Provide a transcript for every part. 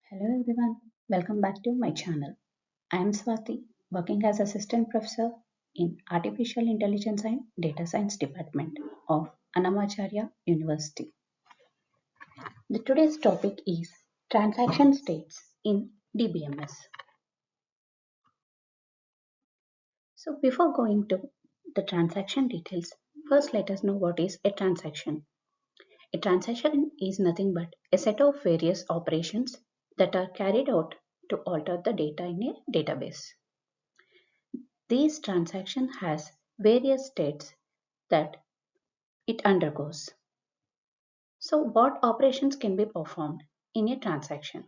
Hello everyone, welcome back to my channel. I am Swati, working as Assistant Professor in Artificial Intelligence and Data Science Department of Annamacharya University. Today's topic is transaction states in DBMS. So before going to the transaction details, first let us know what is a transaction. A transaction is nothing but a set of various operations that are carried out to alter the data in a database. These transaction has various states that it undergoes. So what operations can be performed in a transaction?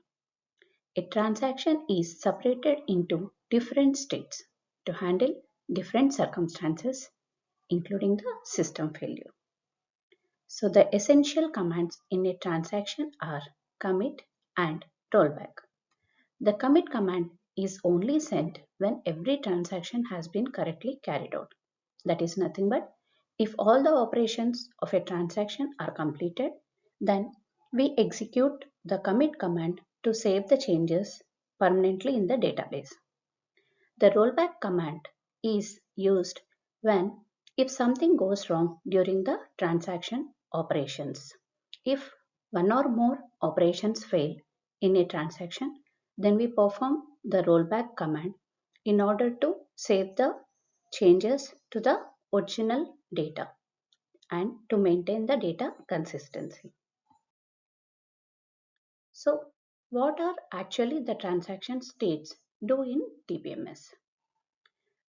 A transaction is separated into different states to handle different circumstances, including the system failure. So the essential commands in a transaction are commit and rollback. The commit command is only sent when every transaction has been correctly carried out. That is nothing but if all the operations of a transaction are completed, then we execute the commit command to save the changes permanently in the database. The rollback command is used when if something goes wrong during the transaction operations. If one or more operations fail in a transaction, then we perform the rollback command in order to save the changes to the original data and to maintain the data consistency. So, what are actually the transaction states do in DBMS?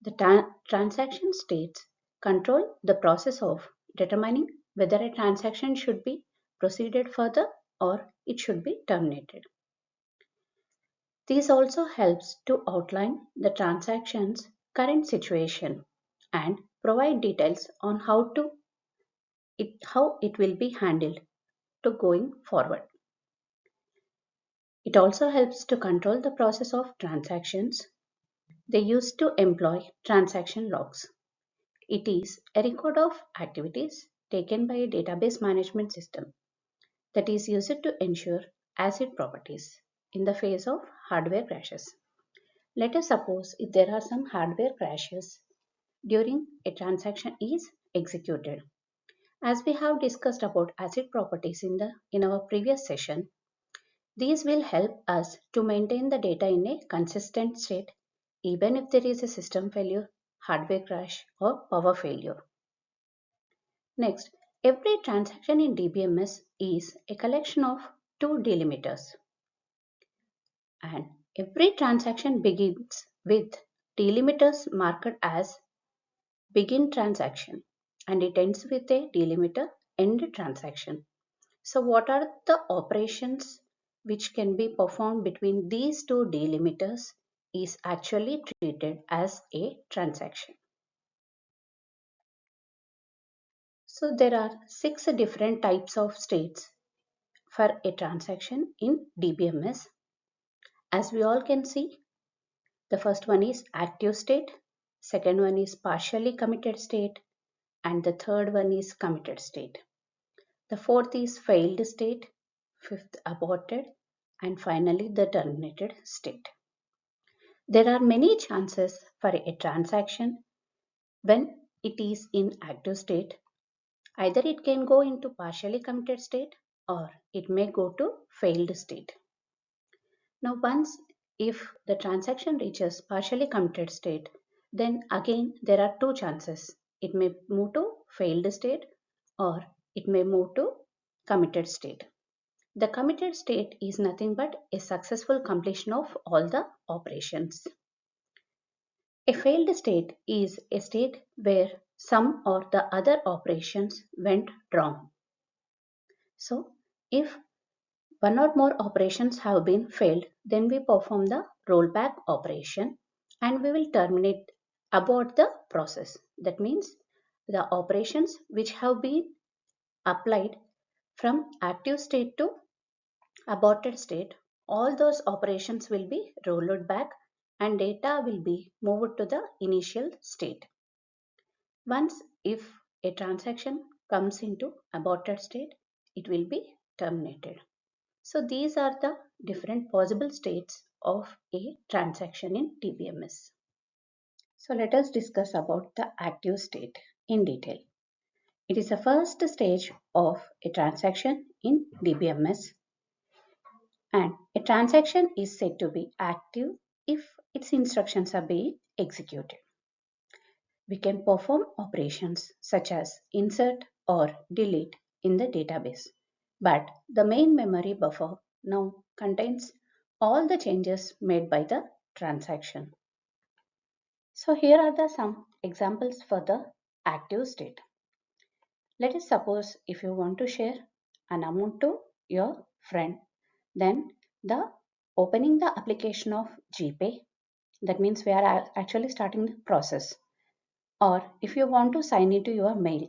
The transaction states control the process of determining whether a transaction should be proceeded further or it should be terminated. This also helps to outline the transaction's current situation and provide details on how it will be handled to going forward. It also helps to control the process of transactions. They used to employ transaction logs. It is a record of activities taken by a database management system that is used to ensure ACID properties in the face of hardware crashes. Let us suppose if there are some hardware crashes during a transaction is executed. As we have discussed about ACID properties in our previous session, these will help us to maintain the data in a consistent state even if there is a system failure, hardware crash or power failure. Next, every transaction in DBMS is a collection of two delimiters and every transaction begins with delimiters marked as begin transaction and it ends with a delimiter end transaction. So what are the operations which can be performed between these two delimiters is actually treated as a transaction. So there are 6 different types of states for a transaction in DBMS. As we all can see, the first one is active state, second one is partially committed state, and the third one is committed state. The fourth is failed state, fifth aborted, and finally the terminated state. There are many chances for a transaction when it is in active state. Either it can go into partially committed state or it may go to failed state. Now once if the transaction reaches partially committed state, then again there are two chances. It may move to failed state or it may move to committed state. The committed state is nothing but a successful completion of all the operations. A failed state is a state where some or the other operations went wrong. So if one or more operations have been failed, then we perform the rollback operation and we will terminate abort the process. That means the operations which have been applied from active state to aborted state, all those operations will be rolled back and data will be moved to the initial state. Once if a transaction comes into aborted state, it will be terminated. So these are the different possible states of a transaction in DBMS. So let us discuss about the active state in detail. It is the first stage of a transaction in DBMS, and a transaction is said to be active if its instructions are being executed. We can perform operations such as insert or delete in the database, but the main memory buffer now contains all the changes made by the transaction. So here are some examples for the active state. Let us suppose if you want to share an amount to your friend, then the opening the application of GPay, that means we are actually starting the process. Or if you want to sign into your mail,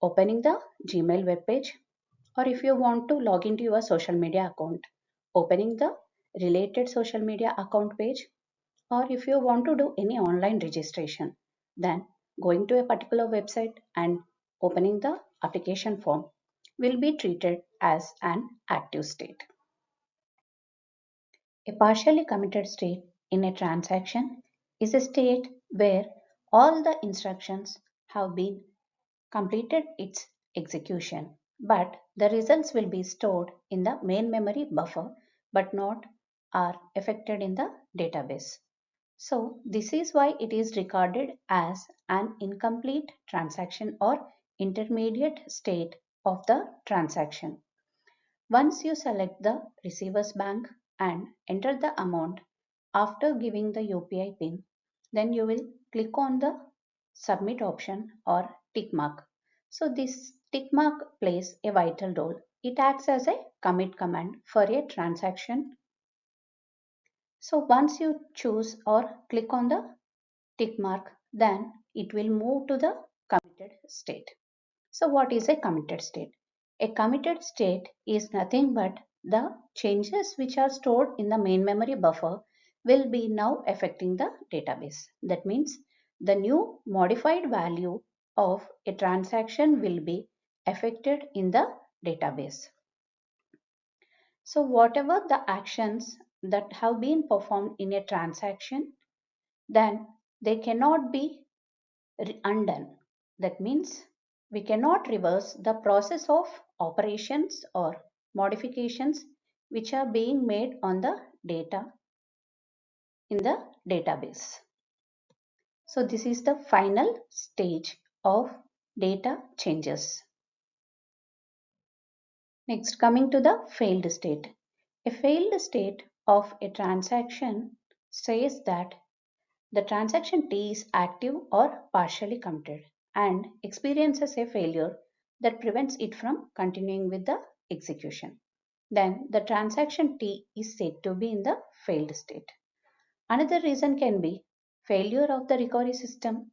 opening the Gmail web page, or if you want to log into your social media account, opening the related social media account page, or if you want to do any online registration, then going to a particular website and opening the application form will be treated as an active state. A partially committed state in a transaction is a state where all the instructions have been completed its execution, but the results will be stored in the main memory buffer but not are affected in the database. So this is why it is regarded as an incomplete transaction or intermediate state of the transaction. Once you select the receiver's bank and enter the amount after giving the UPI PIN, then you will click on the submit option or tick mark. So this tick mark plays a vital role. It acts as a commit command for a transaction. So once you choose or click on the tick mark, then it will move to the committed state. So what is a committed state? A committed state is nothing but the changes which are stored in the main memory buffer will be now affecting the database. That means the new modified value of a transaction will be affected in the database. So whatever the actions that have been performed in a transaction, then they cannot be undone. That means we cannot reverse the process of operations or modifications which are being made on the data in the database. So this is the final stage of data changes. Next, coming to the failed state. A failed state of a transaction says that the transaction T is active or partially committed and experiences a failure that prevents it from continuing with the execution. Then the transaction T is said to be in the failed state. Another reason can be failure of the recovery system,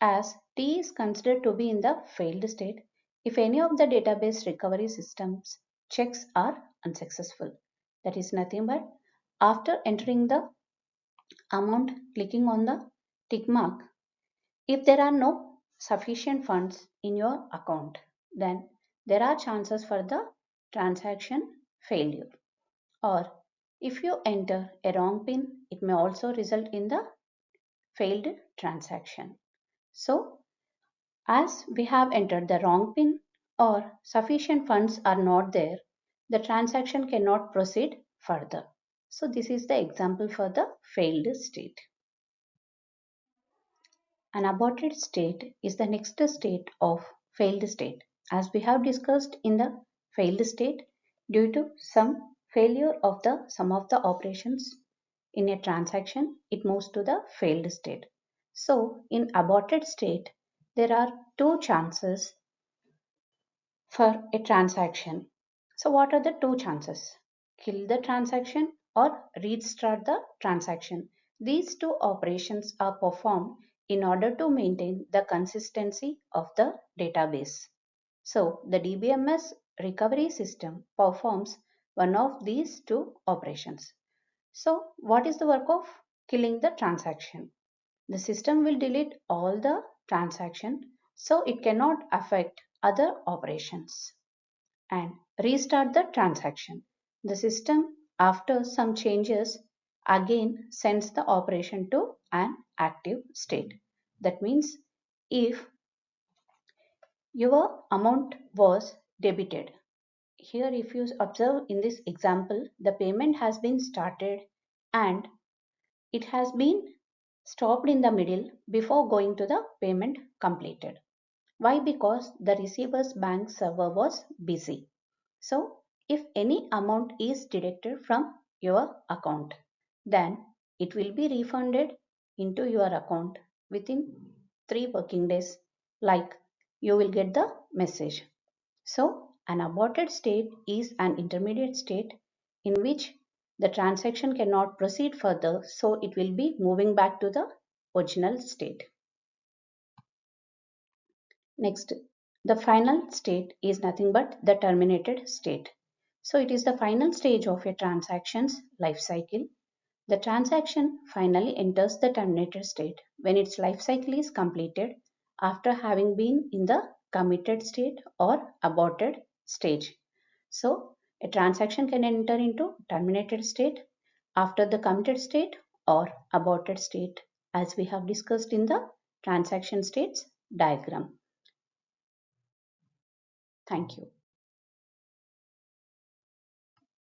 as T is considered to be in the failed state if any of the database recovery systems checks are unsuccessful. That is nothing but after entering the amount, clicking on the tick mark, if there are no sufficient funds in your account, then there are chances for the transaction failure. Or if you enter a wrong PIN, it may also result in the failed transaction. So as we have entered the wrong PIN or sufficient funds are not there, the transaction cannot proceed further. So this is the example for the failed state. An aborted state is the next state of failed state. As we have discussed in the failed state, due to some failure of the some of the operations in a transaction, it moves to the failed state. So in aborted state, there are two chances for a transaction. So what are the two chances? Kill the transaction or restart the transaction. These two operations are performed in order to maintain the consistency of the database. So the DBMS recovery system performs one of these two operations. So what is the work of killing the transaction? The system will delete all the transaction so it cannot affect other operations and restart the transaction. The system after some changes again sends the operation to an active state. That means if your amount was debited, here if you observe in this example, the payment has been started and it has been stopped in the middle before going to the payment completed. Why? Because the receiver's bank server was busy. So if any amount is deducted from your account, then it will be refunded into your account within 3 working days, like you will get the message. So an aborted state is an intermediate state in which the transaction cannot proceed further, so it will be moving back to the original state. Next, the final state is nothing but the terminated state. So it is the final stage of a transaction's life cycle. The transaction finally enters the terminated state when its life cycle is completed after having been in the committed state or aborted stage. So a transaction can enter into terminated state after the committed state or aborted state, as we have discussed in the transaction states diagram. Thank you.